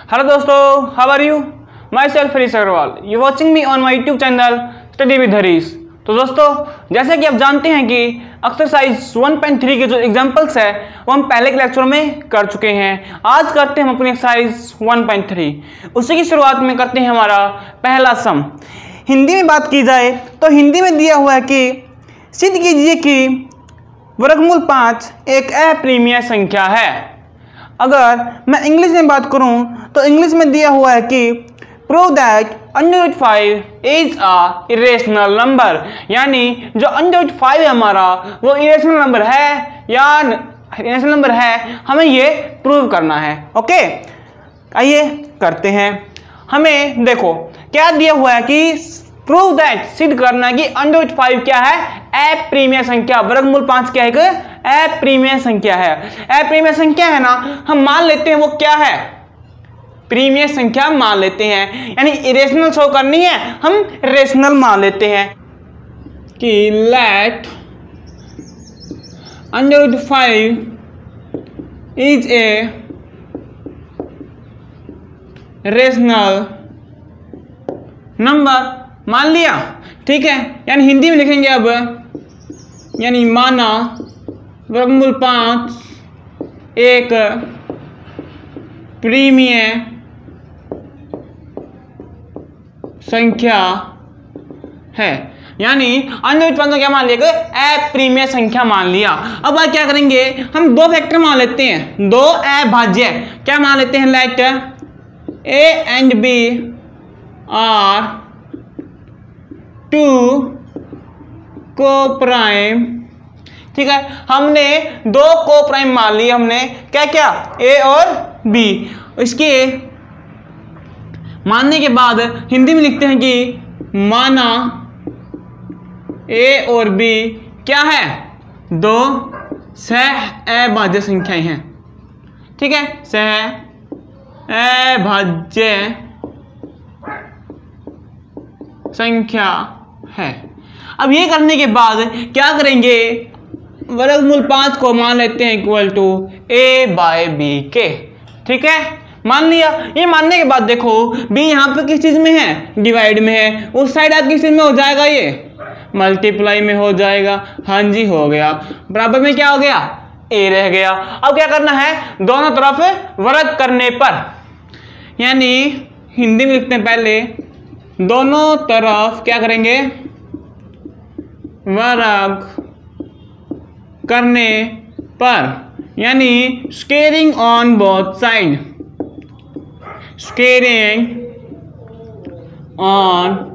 Hello दोस्तों, how are you? Myself Harish Agrawal, you watching me on my YouTube channel study with Harish. तो दोस्तों, जैसे कि आप जानते हैं कि एक्सरसाइज 1.3 के जो एग्जाम्पल्स है वो हम पहले के लेक्चर में कर चुके हैं। आज करते हैं हम अपनी एक्सरसाइज 1.3। उसी की शुरुआत में करते हैं हमारा पहला सम। हिंदी में बात की जाए तो हिंदी में दिया हुआ है कि सिद्ध कीजिए कि वर्गमूल 5 एक अप्रिमेय संख्या है। अगर मैं इंग्लिश में बात करूं तो इंग्लिश में दिया हुआ है कि prove that √5 is a irrational number, यानी जो √5 है हमारा वो इरेशनल नंबर है या इरेशनल नंबर है, हमें ये प्रूव करना है। ओके, आइए करते हैं। हमें देखो क्या दिया हुआ है कि प्रूव दैट, सिद्ध करना है कि √5 क्या है? अप्रिमेय संख्या। वर्गमूल 5 क्या है? अप्रिमेय संख्या है। अप्रिमेय संख्या है ना, हम मान लेते हैं वो क्या है? प्रीमिय संख्या मान लेते हैं, यानी इरेशनल शो करनी है, हम रेशनल मान लेते हैं कि let √5 is a rational number. मान लिया, ठीक है। यानी हिंदी में लिखेंगे अब, यानी माना वर्गमूल 5 एक प्रीमिय संख्या है, यानी √5 को क्या मान लिया? अप्रिमेय संख्या मान लिया। अब आप क्या करेंगे, हम दो फैक्टर मान लेते हैं, दो अभाज्य क्या मान लेते हैं? Let A and B are two coprime, ठीक है। हमने दो को-प्राइम मान लिए, हमने क्या क्या? A और B। इसके मानने के बाद हिंदी में लिखते हैं कि माना A और B क्या है? दो सह-अभाज्य संख्याएं हैं, ठीक है। सह-अभाज्य संख्या है। अब ये करने के बाद क्या करेंगे? वर्गमूल 5 को मान लेते हैं इक्वल टू A/B के, ठीक है। मान लिया। ये मानने के बाद देखो B यहाँ पे किस चीज में है? डिवाइड में है। उस साइड आप किस चीज में हो जाएगा? ये मल्टीप्लाई में हो जाएगा। हाँ जी, हो गया। बराबर में क्या हो गया? A रह गया। अब क्या करना है? दोनों तरफ वर्ग करने पर, यानी हिंदी में लिखते हैं पहले, दोनों तरफ क्या करेंगे? वर्ग करने पर, यानी squaring on both side, squaring on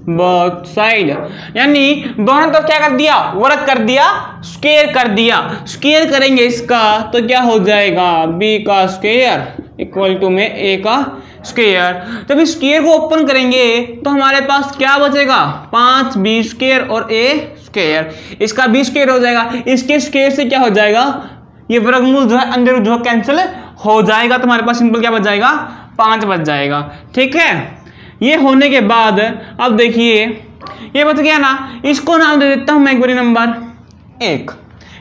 both side, यानी दोनों तरफ क्या कर दिया? वर्ग कर दिया, स्क्वेयर कर दिया। स्क्वेयर करेंगे इसका तो क्या हो जाएगा? B का स्क्वेयर इक्वल टू में A का स्क्वेयर। जब इस स्क्वेयर को ओपन करेंगे तो हमारे पास क्या बचेगा? 5B स्क्वेयर और A स्क्वेयर। इसका B स्क्वेयर हो जाएगा, इसके स्क्वेयर से क्या हो जाएगा? ये वर्गमूल जो है अंदर जो कैंसिल हो जाएगा, तो हमारे पास सिंपल क्या बच जाएगा? 5 बच जाएगा, ठीक है। ये होने के बाद अब देखिए ये बच गया ना, इसको नाम दे देता हूं मैं एक बारी नंबर 1,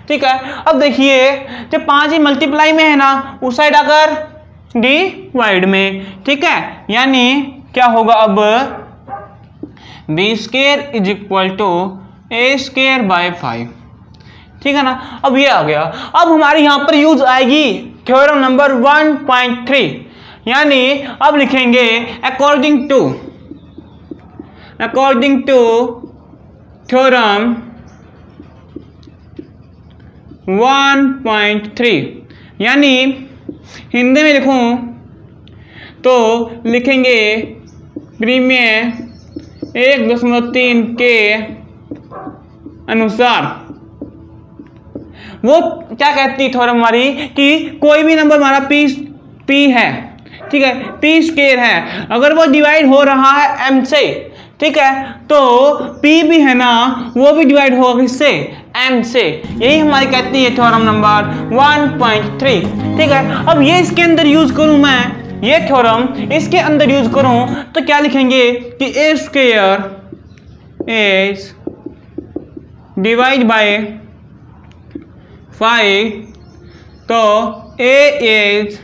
ठीक है। अब देखिए जब 5 ही मल्टीप्लाई में है ना, उस साइड आकर डिवाइड में, ठीक है। यानी क्या होगा अब? B square is equal to A square by 5, ठीक है ना। अब ये आ गया। अब हमारे यहां पर यूज आएगी थ्योरम नंबर 1.3, यानी अब लिखेंगे अकॉर्डिंग टू थ्योरम 1.3, यानी हिंदी में लिखूं तो लिखेंगे प्रीमेय 1.3 के अनुसार। वो क्या कहती है थ्योरम हमारी कि कोई भी नंबर हमारा P है, ठीक है, P स्क्वायर है, अगर वो डिवाइड हो रहा है M से, ठीक है, तो P भी है ना, वो भी डिवाइड होगा किससे? M से। यही हमारी कहती है थ्योरम नंबर 1.3, ठीक है। अब ये इसके अंदर यूज करूं मैं, ये थ्योरम इसके अंदर यूज करूं तो क्या लिखेंगे कि A square is divide by 5, तो A is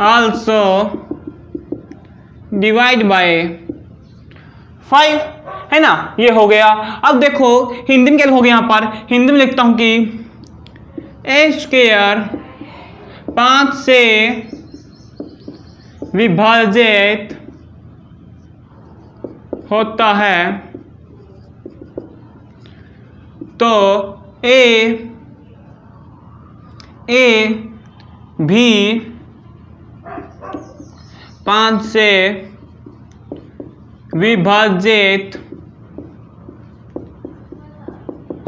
also divide by 5, है ना। ये हो गया। अब देखो हिंदी में क्या लिखोगे, यहां पर हिंदी में लिखता हूं कि ए स्क्वायर 5 से विभाजित होता है तो ए भी 5 से विभाजित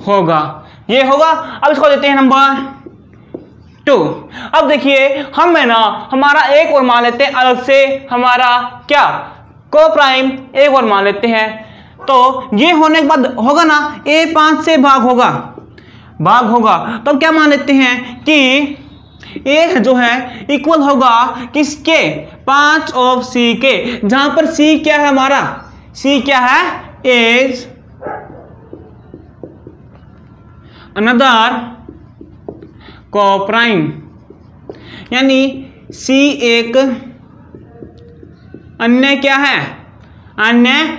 होगा। ये होगा। अब इसको देते हैं नंबर 2। अब देखिए हम है ना हमारा एक और मान लेते हैं अलग से, हमारा क्या को प्राइम एक और मान लेते हैं। तो ये होने के बाद होगा ना ए 5 से भाग होगा तो क्या मान लेते हैं कि ए जो है इक्वल होगा किसके, 5 ऑफ सी के, जहां पर सी क्या है हमारा, सी क्या है, इज अनदर कोप्राइम, यानी सी एक अन्य क्या है, अन्य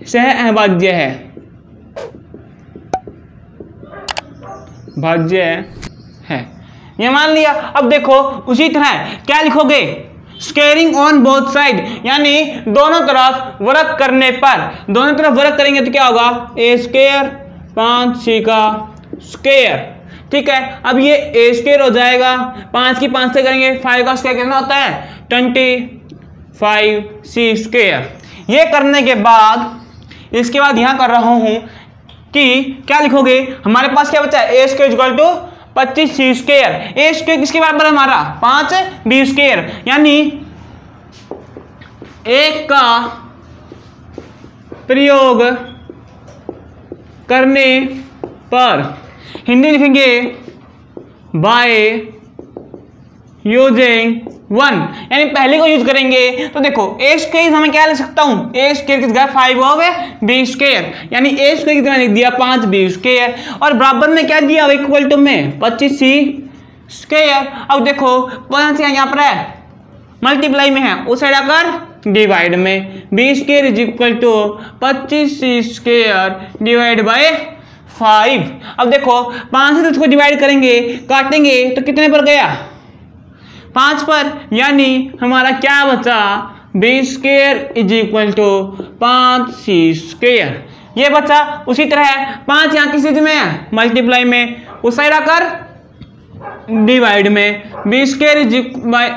सह अभाज्य है, भाज्य है, ये मान लिया। अब देखो उसी तरह क्या लिखोगे, स्क्वायरिंग ऑन बोथ साइड, यानी दोनों तरफ वर्ग करने पर, दोनों तरफ वर्ग करेंगे तो क्या होगा, ए स्क्वायर 5c का स्क्वायर, ठीक है। अब ये ए स्क्वायर हो जाएगा, 5 की 5 से करेंगे, 5 का स्क्वायर कितना होता है 25c स्क्वायर। ये करने के बाद इसके बाद यहां कर रहा हूं कि क्या लिखोगे, हमारे पास क्या बचा है, A square equal to 25c square. A square किसके बराबर है हमारा, 5b स्क्वायर, यानी एक का प्रयोग करने पर, हिंदी लिखेंगे बाय यूजिंग 1, यानी पहले को यूज करेंगे। तो देखो ए स्क्वायर हमें क्या लिख सकता हूं, ए स्क्वायर किसका 5 ऑफ बी स्क्वायर, यानी ए स्क्वायर कितना लिख दिया 5b स्क्वायर, और बराबर में क्या दिया इक्वल टू में 25c स्क्वायर। अब देखो 5 यहां पर है मल्टीप्लाई में है, उस साइड आकर डिवाइड में, B square is equal to 25c square divide by 5। अब देखो 5 से इसको डिवाइड करेंगे, काटेंगे तो कितने पर गया, 5 पर, यानी हमारा क्या बचा, B square is equal to 5c square, ये बचा। उसी तरह 5 यहाँ किस चीज में है, मल्टीप्लाई में, उस साइड आकर डिवाइड में, बी स्क्वायर इज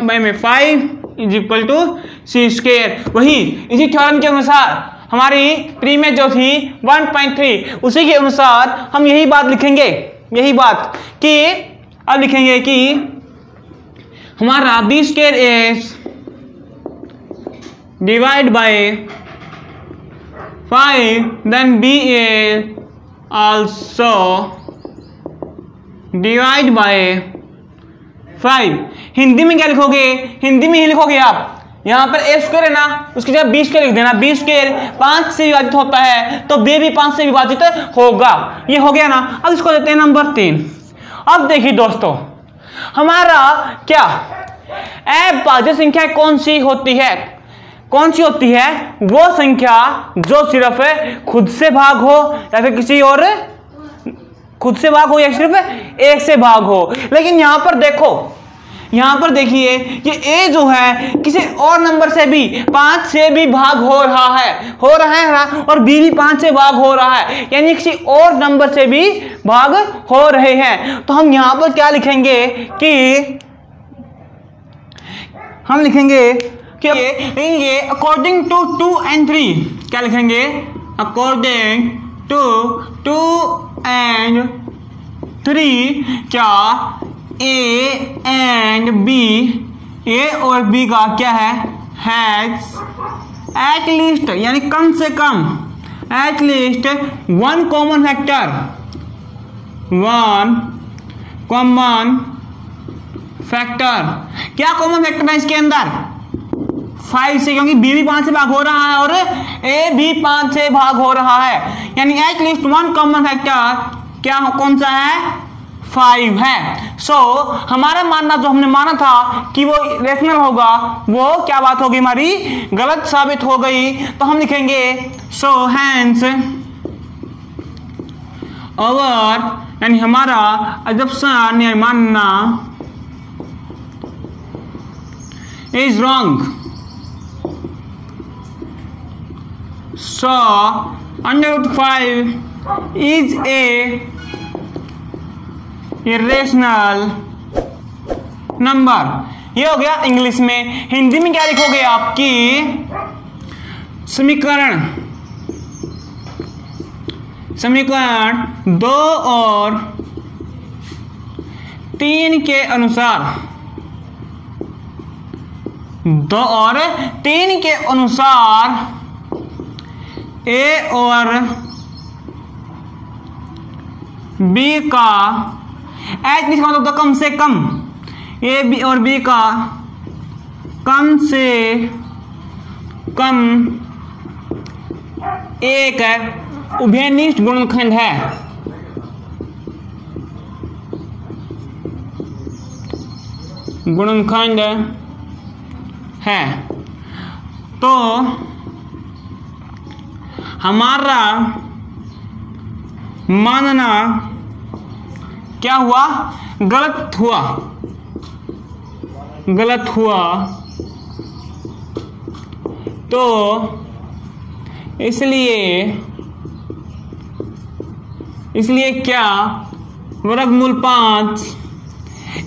में 5 is equal to C square. वही इसी थ्योरम के अनुसार हमारी प्री में जो थी 1.3, उसी के अनुसार हम यही बात लिखेंगे, यही बात कि अब लिखेंगे कि हमारा B square is divide by 5, then B is also divide by 5। Hindi में क्या लिखोगे, हिंदी में ही लिखोगे आप, यहां पर ए स्क्वायर है ना, उसकी जगह बी स्क्वायर लिख देना, बी स्क्वायर 5 से विभाजित होता है तो बी भी 5 से विभाजित होगा। ये हो गया ना। अब इसको देते हैं नंबर 3। अब देखिए दोस्तों हमारा क्या अभाज्य संख्या कौन सी होती है, कौन सी होती है, वो संख्या जो सिर्फ खुद से भाग हो या फिर किसी और खुद से भाग हो या सिर्फ एक से भाग हो। लेकिन यहां पर देखो, यहां पर देखिए ये a जो है किसी और नंबर से भी 5 से भी भाग हो रहा है ना, और b भी 5 से भाग हो रहा है, यानी किसी और नंबर से भी भाग हो रहे हैं। तो हम यहां पर क्या लिखेंगे कि हम लिखेंगे कि ये अकॉर्डिंग टू 2 and 3, क्या लिखेंगे, अकॉर्डिंग टू 2 and 3, क्या ए एंड बी, ए और बी का क्या है, हैज एट लीस्ट, यानी कम से कम, at least 1 common factor, 1 common factor. क्या कॉमन फैक्टर है इसके अंदर, 5 से, क्योंकि बी भी 5 से भाग हो रहा है और ए भी 5 से भाग हो रहा है, यानी एट लीस्ट 1 कॉमन फैक्टर क्या कौन सा है, 5 है। सो हमारा मानना, जो हमने माना था कि वो रेशनल होगा, वो क्या बात होगी हमारी, गलत साबित हो गई। तो हम लिखेंगे सो हैंस और यानी हमारा अजम्पशन या मानना is wrong. So √5 is A irrational number. ये हो गया इंग्लिश में। हिंदी में क्या लिखोगे, आपकी समीकरण 2 और 3 के अनुसार, 2 और 3 के अनुसार ए और बी का एच लिखा मतलब तो कम से कम, ए बी और बी का कम से कम एक उभयनिष्ठ गुणनखंड है। गुणनखंड है। तो हमारा मानना क्या हुआ, गलत हुआ, गलत हुआ। तो इसलिए क्या वर्गमूल 5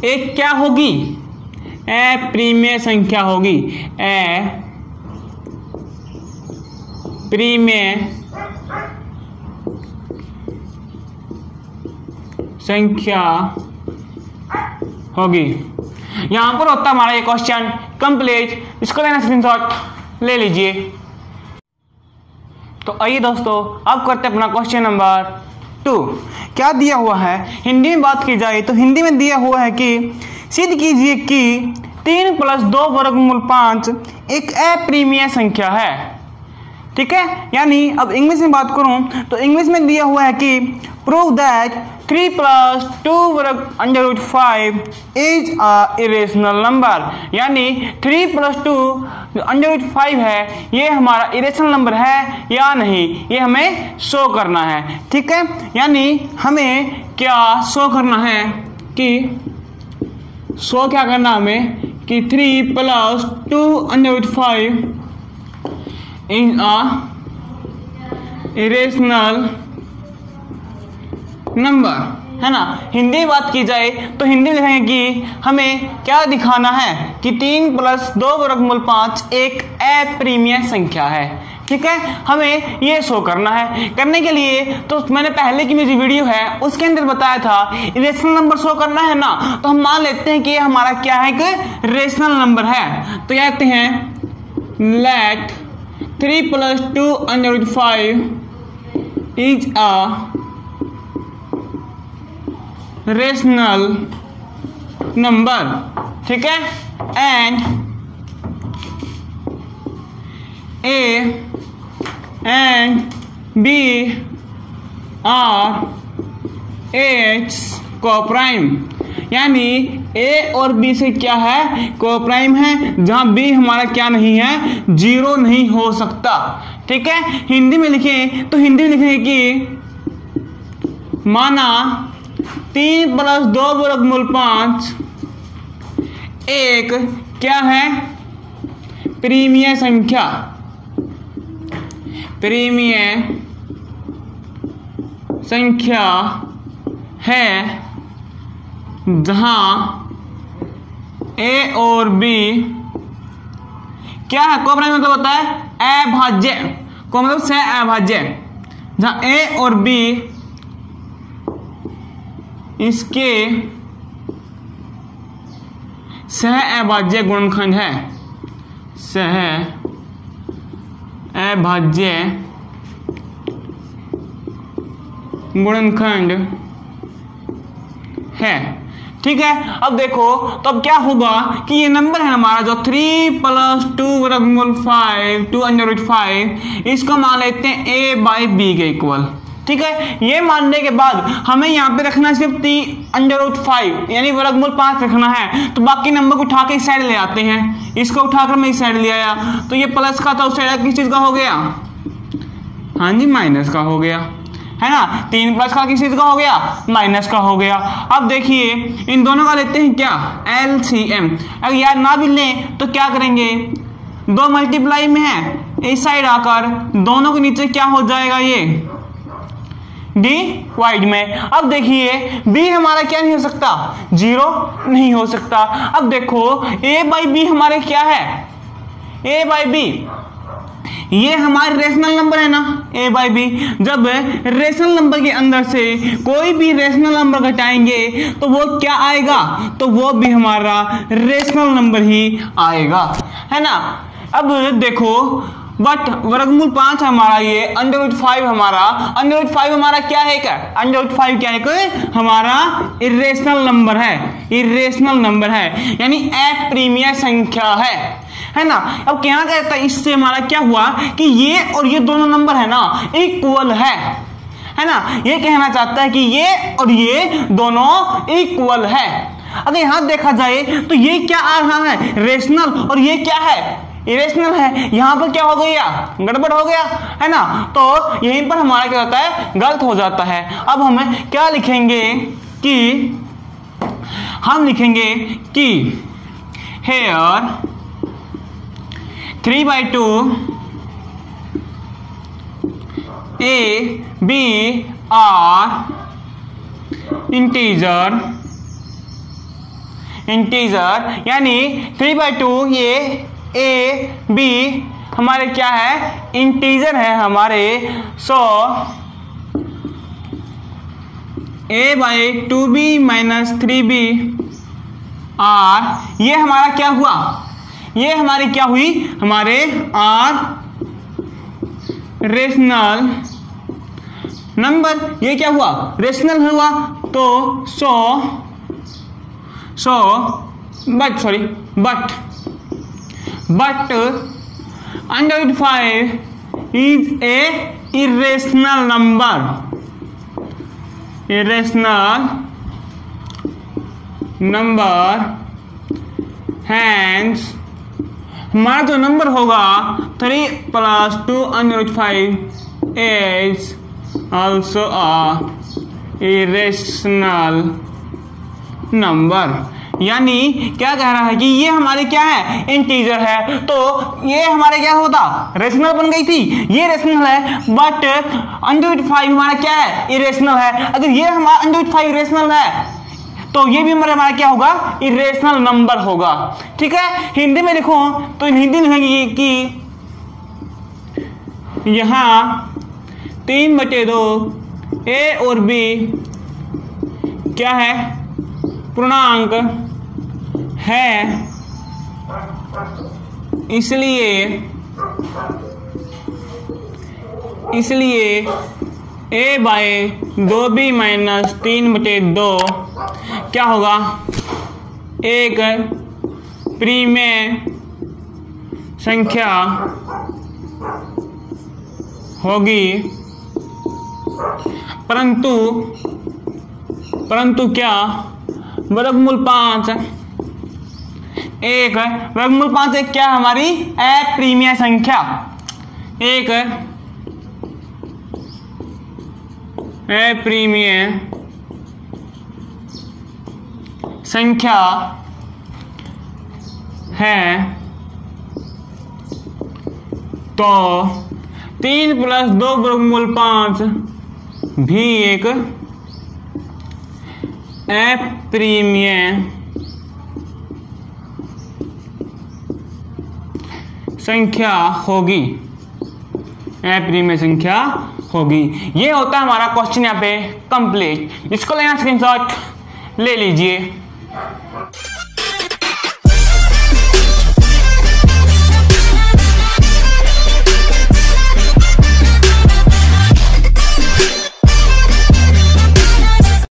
एक क्या होगी, अप्रिमेय संख्या होगी, अप्रिमेय संख्या होगी। यहां पर होता हमारा ये क्वेश्चन कंप्लीट। इसको लेना स्क्रीनशॉट ले लीजिए। तो आइए दोस्तों, अब करते हैं अपना क्वेश्चन नंबर 2। क्या दिया हुआ है, हिंदी में बात की जाए तो हिंदी में दिया हुआ है कि सिद्ध कीजिए कि 3 + 2 वर्गमूल 5 एक अप्रिमेय संख्या है। ठीक है, यानी अब इंग्लिश में बात करूं तो इंग्लिश में दिया हुआ है कि prove that 3 + 2 √5 is a irrational number. यानी 3 + 2 √5 है, ये हमारा इरेशनल नंबर है या नहीं, ये हमें शो करना है। ठीक है, यानी हमें क्या शो करना है कि शो क्या करना हमें कि 3 + 2 √5 इज अ इरेशनल नंबर, है ना। हिंदी में बात की जाए तो हिंदी में लिखेंगे कि हमें क्या दिखाना है कि 3 + 2 वर्गमूल 5 एक अप्रिमेय संख्या है। ठीक है, हमें ये शो करना है। करने के लिए तो मैंने पहले की मेरी वीडियो है उसके अंदर बताया था, रेशनल नंबर शो करना है ना, तो हम मान लेते हैं कि हमारा क्या है कि रेशनल नंबर है। तो कहते हैं let 3 + 2 √5 is a rational number. ठीक है, and A and B are H coprime. यानी ए और बी से क्या है, कोप्राइम है, जहां बी हमारा क्या नहीं है, 0 नहीं हो सकता। ठीक है, हिंदी में लिखें तो हिंदी में लिखेंगे कि माना 3 + 2 वर्गमूल 5 एक क्या है, प्रिमेय संख्या, प्रिमेय संख्या है, जहां ए और बी क्या है, कोप्राइम मतलब होता है अभाज्य, को मतलब सह अभाज्य, जहां ए और बी इसके सह अभाज्य गुणनखंड है, सह अभाज्य गुणनखंड है। ठीक है, अब देखो तो अब क्या होगा कि ये नंबर है हमारा जो 3 + 2 वर्गमूल 5 2 √5, इसको मान लेते हैं a/b के इक्वल। ठीक है, ये मानने के बाद हमें यहाँ पे रखना सिर्फ √5 यानी वर्गमूल 5 रखना है। तो बाकी नंबर को उठा के इस साइड ले आते हैं, इसको उठाकर मैं इस साइड ले आया, तो ये प्लस का था उस साइड किस चीज का हो गया, हाँ जी माइनस का हो गया, है ना। 3 प्लस का किस चीज का हो गया, माइनस का हो गया। अब देखिए इन दोनों का लेते हैं क्या, LCM। अगर यार ना भी लें तो क्या करेंगे, 2 मल्टीप्लाई में है, इस साइड आकर दोनों के नीचे क्या हो जाएगा, ये डिवाइड में। अब देखिए b हमारा क्या नहीं हो सकता, 0 नहीं हो सकता। अब देखो a/b हमारे क्या है, a/b ये हमारे रेशनल नंबर है ना, a/b। जब रेशनल नंबर के अंदर से कोई भी रेशनल नंबर घटाएंगे तो वो क्या आएगा, तो वो भी हमारा रेशनल नंबर ही आएगा, है ना। अब देखो बट वर्गमूल 5 हमारा ये √5 हमारा क्या है, क्या √5 क्या है, कोई हमारा इरेशनल नंबर है, इरेशनल नंबर है यानी अप्रिमेय संख्या है ना। अब क्या कहता है, इससे हमारा क्या हुआ कि ये और ये दोनों नंबर है ना इक्वल है ना। ये कहना चाहता है कि ये और ये दोनों इक्वल है। अगर यहां देखा जाए तो ये क्या आ रहा है, रेशनल, और ये क्या है, इरेशनल है। यहां पर क्या हो गया, गड़बड़ हो गया, है ना। तो यहीं पर हमारा क्या होता है, गलत हो जाता है। अब हम क्या लिखेंगे कि हम लिखेंगे कि हेयर 3/2 a/b आर इंटीजर यानी 3/2 ये a b हमारे क्या है, इंटीजर है हमारे। सो a/2b - 3b r ये हमारा क्या हुआ, ये हमारी क्या हुई, हमारे r रेशनल नंबर, ये क्या हुआ, रेशनल हुआ। तो but √5 is a irrational number, hence हमारा जो नंबर होगा 3 + 2 √5 is also a irrational number। यानी क्या कह रहा है कि ये हमारे क्या है, इंटीजर है। तो ये हमारे क्या होता, रेशनल बन गई थी, ये रेशनल है, बट √5 हमारा क्या है, इरेशनल है। अगर ये हमारा √5 इरेशनल है तो ये भी हमारा क्या होगा, इरेशनल नंबर होगा। ठीक है, हिंदी में लिखो तो हिंदी में लिखेंगे कि यहाँ 3/2 a और b क्या है, पूर्णांक है, इसलिए a/2b - 3/2 क्या होगा, एक प्रीमेय संख्या होगी, परंतु क्या वर्गमूल 5 एक क्या हमारी अप्रिमेय संख्या, एक अप्रिमेय संख्या है। तो 3 + 2 वर्गमूल 5 भी एक अप्रिमेय संख्या होगी, अप्रिमेय संख्या होगी। ये होता है हमारा क्वेश्चन यहाँ पे कंप्लीट। इसको लेना स्क्रीनशॉट ले लीजिए।